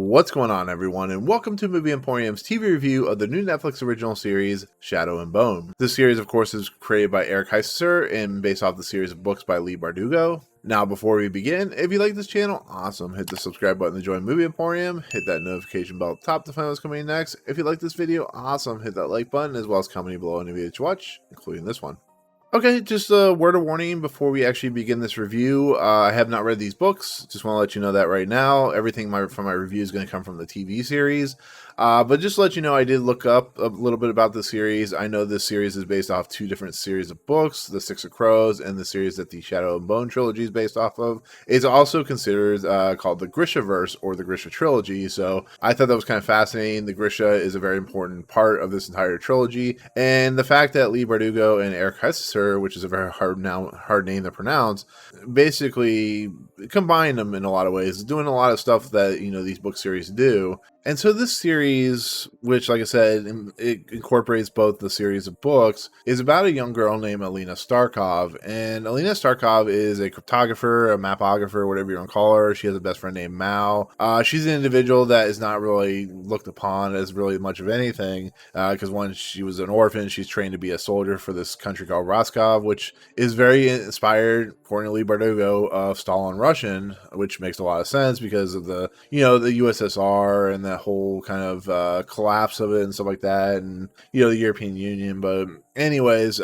What's going on, everyone, and welcome to Movie Emporium's TV review of the new Netflix original series, Shadow and Bone. This series, of course, is created by Heisserer and based off the series of books by Leigh Bardugo. Now, before we begin, if you like this channel, awesome, hit the subscribe button to join Movie Emporium, hit that notification bell at the top to find out what's coming next. If you like this video, awesome, hit that like button, as well as comment below any video to watch, including this one. Okay, just a word of warning before we actually begin this review. I have not read these books. Just want to let you know that right now. Everything from my review is going to come from the TV series. But just to let you know, I did look up a little bit about the series. I know this series is based off two different series of books, The Six of Crows and the series that the Shadow and Bone trilogy is based off of. It's also considered called the Grishaverse or the Grisha trilogy. So I thought that was kind of fascinating. The Grisha is a very important part of this entire trilogy. And the fact that Leigh Bardugo and Heisserer, which is a very hard name to pronounce, basically combine them in a lot of ways, doing a lot of stuff that, you know, these book series do. And so this series, which, like I said, it incorporates both the series of books, is about a young girl named Alina Starkov. And Alina Starkov is a cryptographer, a mapographer, whatever you want to call her. She has a best friend named Mao. She's an individual that is not really looked upon as really much of anything, because when she was an orphan, she's trained to be a soldier for this country called Roscoe, which is very inspired, according to Leigh Bardugo, of Stalin Russian, which makes a lot of sense because of the, you know, the USSR and that whole kind of collapse of it and stuff like that, and, you know, the European Union. But anyways,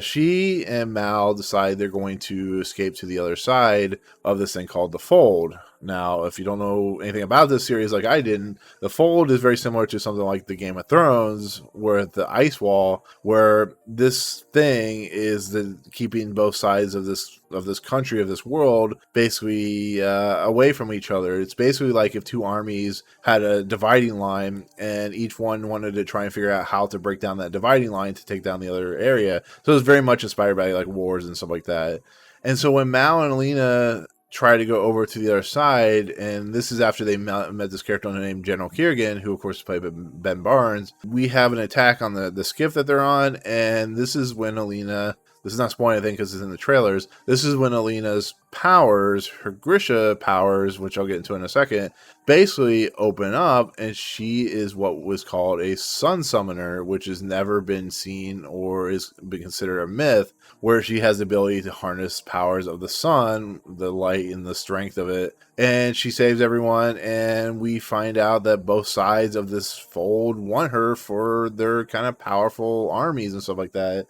she and Mal decide they're going to escape to the other side of this thing called the Fold. Now, if you don't know anything about this series like I didn't, the Fold is very similar to something like the Game of Thrones, where the ice wall, where this thing is keeping both sides of this country, of this world, basically away from each other. It's basically like if two armies had a dividing line and each one wanted to try and figure out how to break down that dividing line to take down the other area. So it's very much inspired by like wars and stuff like that. And so when Mal and Alina try to go over to the other side, and this is after they met this character named General Kiergan, who of course is played by Ben Barnes, we have an attack on the skiff that they're on, and this is when Alina, this is not spoiling anything because it's in the trailers, this is when Alina's powers, her Grisha powers, which I'll get into in a second, basically open up, and she is what was called a sun summoner, which has never been seen or is been considered a myth, where she has the ability to harness powers of the sun, the light and the strength of it, and she saves everyone. And we find out that both sides of this fold want her for their kind of powerful armies and stuff like that.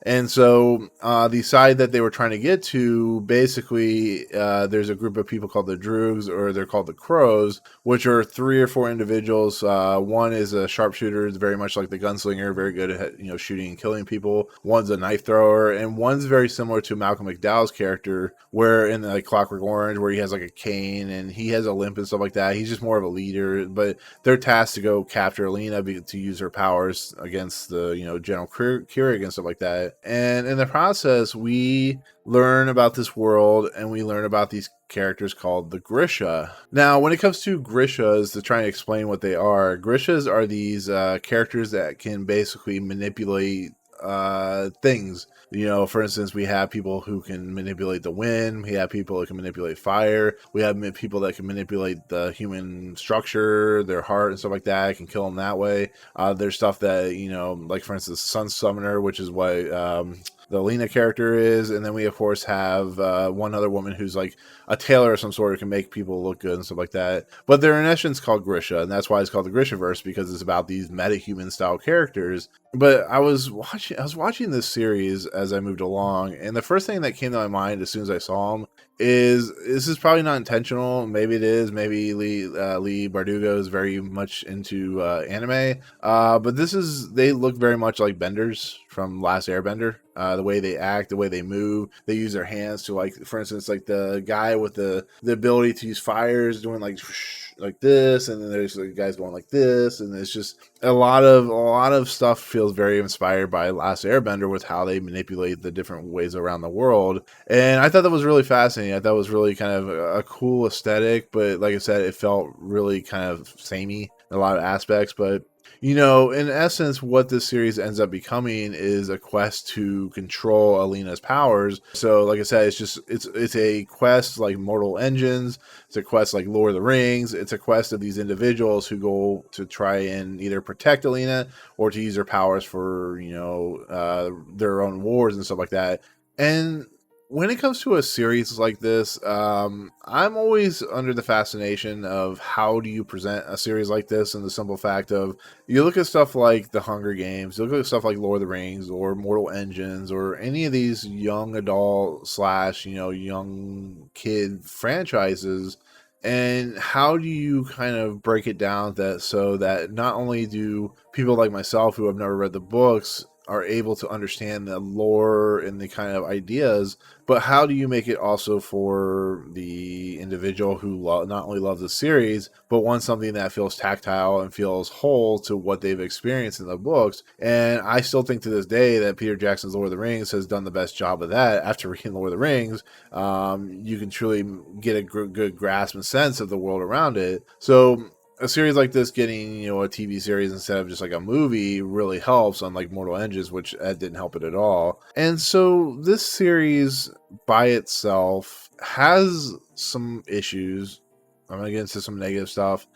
And so the side that they were trying to get to, basically, there's a group of people called the Droogs, or they're called the Crows, which are 3 or 4 individuals. One is a sharpshooter, very much like the gunslinger, very good at, you know, shooting and killing people. One's a knife thrower, and one's very similar to Malcolm McDowell's character, where in like Clockwork Orange, where he has like a cane and he has a limp and stuff like that. He's just more of a leader, but they're tasked to go capture Alina to use her powers against the, you know, General Keurig and stuff like that. And in the process, we learn about this world and we learn about these characters called the Grisha. Now, when it comes to Grishas, to try and explain what they are, Grishas are these characters that can basically manipulate things. You know, for instance, we have people who can manipulate the wind. We have people that can manipulate fire. We have people that can manipulate the human structure, their heart and stuff like that. Can kill them that way. There's stuff that, you know, like for instance, Sun Summoner, which is what the Alina character is. And then we, of course, have one other woman who's like a tailor of some sort who can make people look good and stuff like that. But they're in essence called Grisha, and that's why it's called the Grishaverse, because it's about these meta-human style characters. But I was watching this series as I moved along, and the first thing that came to my mind as soon as I saw them is, this is probably not intentional. Maybe it is. Maybe Leigh Bardugo is very much into anime. But they look very much like Benders from Last Airbender. The way they act, the way they move, they use their hands to, like, for instance, like the guy with the ability to use fires doing like this, and then there's the guys going like this, and it's just a lot of stuff feels very inspired by Last Airbender with how they manipulate the different ways around the world. And I thought that was really fascinating. I thought it was really kind of a cool aesthetic, but like I said, it felt really kind of samey in a lot of aspects. But In essence, what this series ends up becoming is a quest to control Alina's powers. So, like I said, it's a quest like Mortal Engines. It's a quest like Lord of the Rings. It's a quest of these individuals who go to try and either protect Alina or to use their powers for their own wars and stuff like that. And when it comes to a series like this, I'm always under the fascination of how do you present a series like this, and the simple fact of you look at stuff like The Hunger Games, you look at stuff like Lord of the Rings or Mortal Engines or any of these young adult / young kid franchises, and how do you kind of break it down that so that not only do people like myself who have never read the books are able to understand the lore and the kind of ideas, but how do you make it also for the individual who not only loves the series, but wants something that feels tactile and feels whole to what they've experienced in the books? And I still think to this day that Peter Jackson's Lord of the Rings has done the best job of that. After reading Lord of the Rings, you can truly get a good grasp and sense of the world around it. So a series like this getting, a TV series instead of just like a movie really helps, unlike Mortal Engines, which didn't help it at all. And so this series by itself has some issues. I'm going to get into some negative stuff.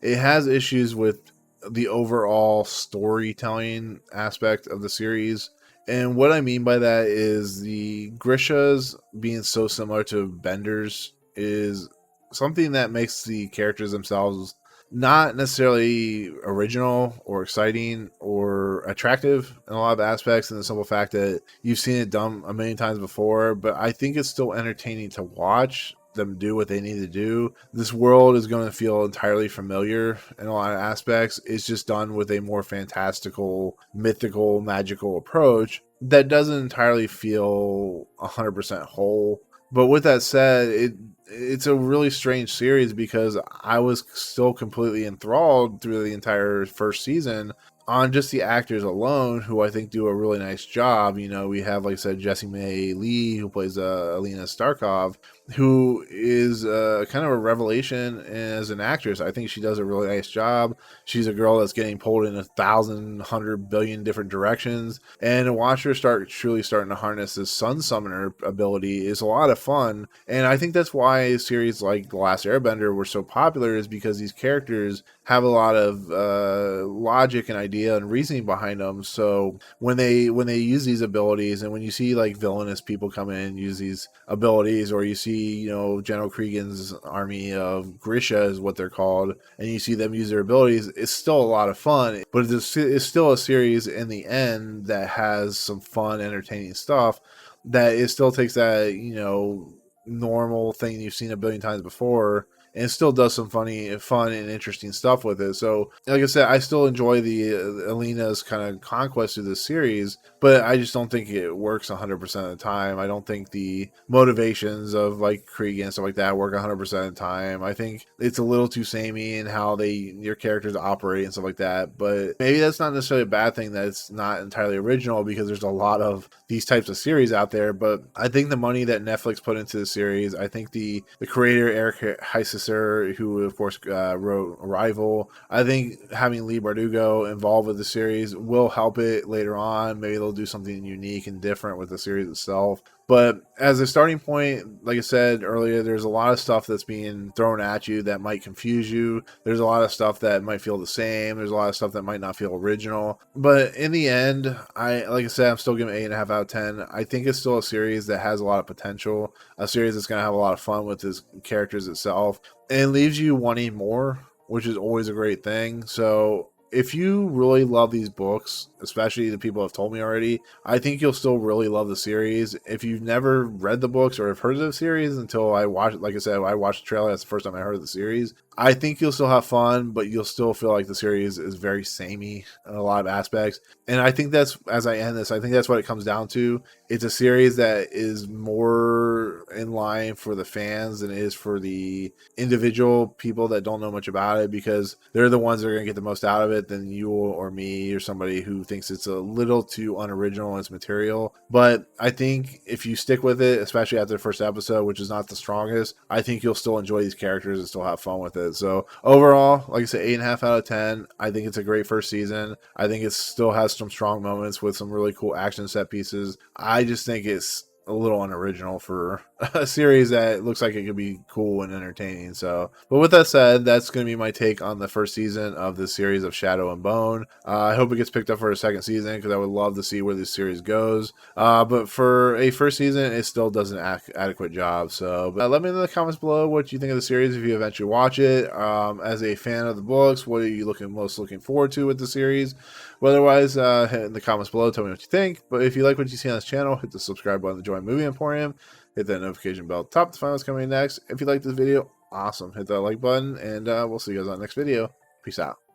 It has issues with the overall storytelling aspect of the series. And what I mean by that is the Grishas being so similar to Benders is something that makes the characters themselves not necessarily original or exciting or attractive in a lot of aspects, in the simple fact that you've seen it done a million times before, but I think it's still entertaining to watch them do what they need to do. This world is going to feel entirely familiar in a lot of aspects. It's just done with a more fantastical, mythical, magical approach that doesn't entirely feel 100% whole. But with that said, it's a really strange series because I was still completely enthralled through the entire first season on just the actors alone, who I think do a really nice job. We have, like I said, Jessie Leigh, who plays Alina Starkov, who is kind of a revelation as an actress. I think she does a really nice job. She's a girl that's getting pulled in 100 billion different directions, and to watch her starting to harness this sun summoner ability is a lot of fun. And I think that's why series like The Last Airbender were so popular, is because these characters have a lot of logic and idea and reasoning behind them. So when they use these abilities, and when you see like villainous people come in and use these abilities, or you see General Cregan's army of Grisha is what they're called, and you see them use their abilities, it's still a lot of fun. But it's still a series in the end that has some fun, entertaining stuff, that it still takes that normal thing you've seen a billion times before, and it still does some fun and interesting stuff with it. So, like I said, I still enjoy the Alina's kind of conquest through this series, but I just don't think it works 100% of the time. I don't think the motivations of like Krieg and stuff like that work 100% of the time. I think it's a little too samey in how your characters operate and stuff like that. But maybe that's not necessarily a bad thing that it's not entirely original, because there's a lot of these types of series out there. But I think the money that Netflix put into the series, I think the creator Eric Heisserer, who of course wrote Arrival, I think having Leigh Bardugo involved with the series will help it later on. Maybe they'll do something unique and different with the series itself. But as a starting point, like I said earlier, there's a lot of stuff that's being thrown at you that might confuse you. There's a lot of stuff that might feel the same. There's a lot of stuff that might not feel original. But in the end, like I said, I'm still giving it 8.5 out of 10. I think it's still a series that has a lot of potential, a series that's going to have a lot of fun with its characters itself, and it leaves you wanting more, which is always a great thing. So if you really love these books, especially the people have told me already, I think you'll still really love the series. If you've never read the books or have heard of the series until I watched, like I said, I watched the trailer. That's the first time I heard of the series. I think you'll still have fun, but you'll still feel like the series is very samey in a lot of aspects. And I think that's, as I end this, I think that's what it comes down to. It's a series that is more in line for the fans than it is for the individual people that don't know much about it, because they're the ones that are going to get the most out of it than you or me or somebody who thinks it's a little too unoriginal in its material. But I think if you stick with it, especially after the first episode, which is not the strongest, I think you'll still enjoy these characters and still have fun with it. it. So overall, like I said, 8.5 out of 10. I think it's a great first season. I think it still has some strong moments with some really cool action set pieces. I just think it's a little unoriginal for a series that looks like it could be cool and entertaining. So, but with that said, that's going to be my take on the first season of this series of Shadow and Bone. I hope it gets picked up for a second season because I would love to see where this series goes. But for a first season, it still does an adequate job. So, let me know in the comments below what you think of the series if you eventually watch it. As a fan of the books, what are you most looking forward to with the series? But otherwise, hit in the comments below, tell me what you think. But if you like what you see on this channel, hit the subscribe button to join Movie Emporium. Hit that notification bell at the top to find what's coming next. If you like this video, awesome. Hit that like button, and we'll see you guys on the next video. Peace out.